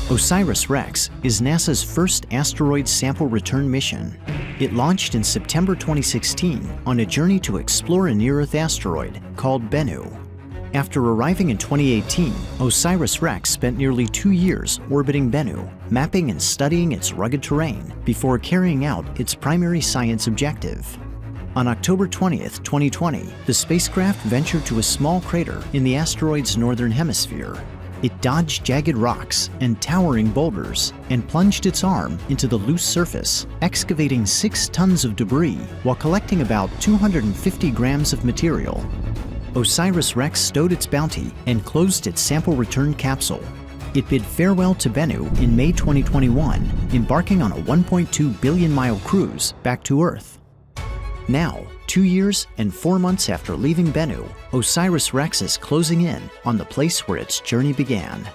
OSIRIS-REx is NASA's first asteroid sample return mission. It launched in September 2016 on a journey to explore a near-Earth asteroid called Bennu. After arriving in 2018, OSIRIS-REx spent nearly 2 years orbiting Bennu, mapping and studying its rugged terrain before carrying out its primary science objective. On October 20th, 2020, the spacecraft ventured to a small crater in the asteroid's northern hemisphere. It dodged jagged rocks and towering boulders and plunged its arm into the loose surface, excavating 6 tons of debris while collecting about 250 grams of material. OSIRIS-REx stowed its bounty and closed its sample return capsule. It bid farewell to Bennu in May 2021, embarking on a 1.2 billion-mile cruise back to Earth. Now, 2 years and 4 months after leaving Bennu, OSIRIS-REx is closing in on the place where its journey began.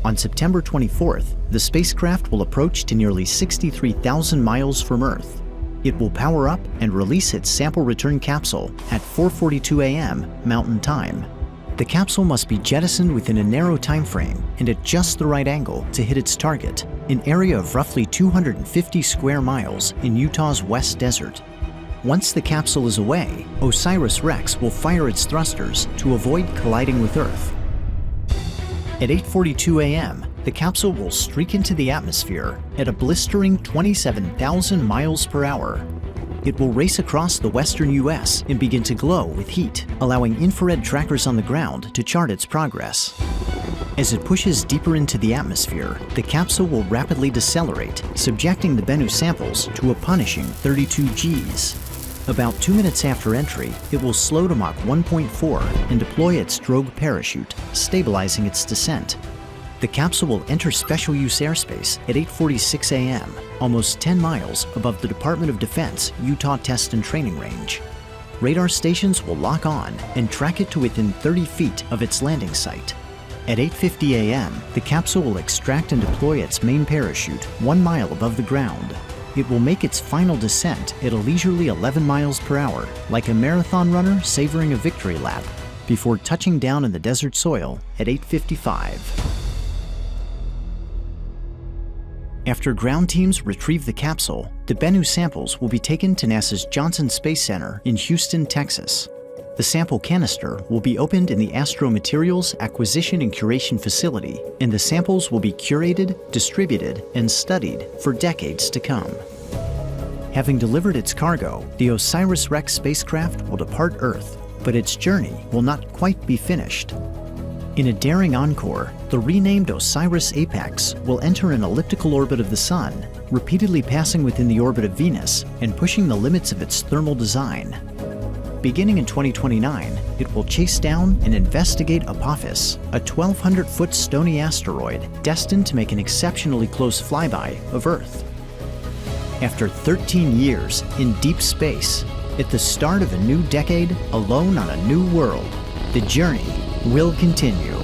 On September 24th, the spacecraft will approach to nearly 63,000 miles from Earth. It will power up and release its sample return capsule at 4:42 a.m. Mountain Time. The capsule must be jettisoned within a narrow time frame and at just the right angle to hit its target, an area of roughly 250 square miles in Utah's West Desert. Once the capsule is away, OSIRIS-REx will fire its thrusters to avoid colliding with Earth. At 8:42 a.m., the capsule will streak into the atmosphere at a blistering 27,000 miles per hour. It will race across the western U.S. and begin to glow with heat, allowing infrared trackers on the ground to chart its progress. As it pushes deeper into the atmosphere, the capsule will rapidly decelerate, subjecting the Bennu samples to a punishing 32 Gs. About 2 minutes after entry, it will slow to Mach 1.4 and deploy its drogue parachute, stabilizing its descent. The capsule will enter special use airspace at 8:46 a.m., almost 10 miles above the Department of Defense Utah Test and Training Range. Radar stations will lock on and track it to within 30 feet of its landing site. At 8:50 a.m., the capsule will extract and deploy its main parachute 1 mile above the ground. It will make its final descent at a leisurely 11 miles per hour, like a marathon runner savoring a victory lap, before touching down in the desert soil at 8:55. After ground teams retrieve the capsule, the Bennu samples will be taken to NASA's Johnson Space Center in Houston, Texas. The sample canister will be opened in the Astro Materials Acquisition and Curation Facility, and the samples will be curated, distributed, and studied for decades to come. Having delivered its cargo, the OSIRIS-REx spacecraft will depart Earth, but its journey will not quite be finished. In a daring encore, the renamed OSIRIS-APEX will enter an elliptical orbit of the Sun, repeatedly passing within the orbit of Venus and pushing the limits of its thermal design. Beginning in 2029, it will chase down and investigate Apophis, a 1,200-foot stony asteroid destined to make an exceptionally close flyby of Earth. After 13 years in deep space, at the start of a new decade, alone on a new world, the journey will continue.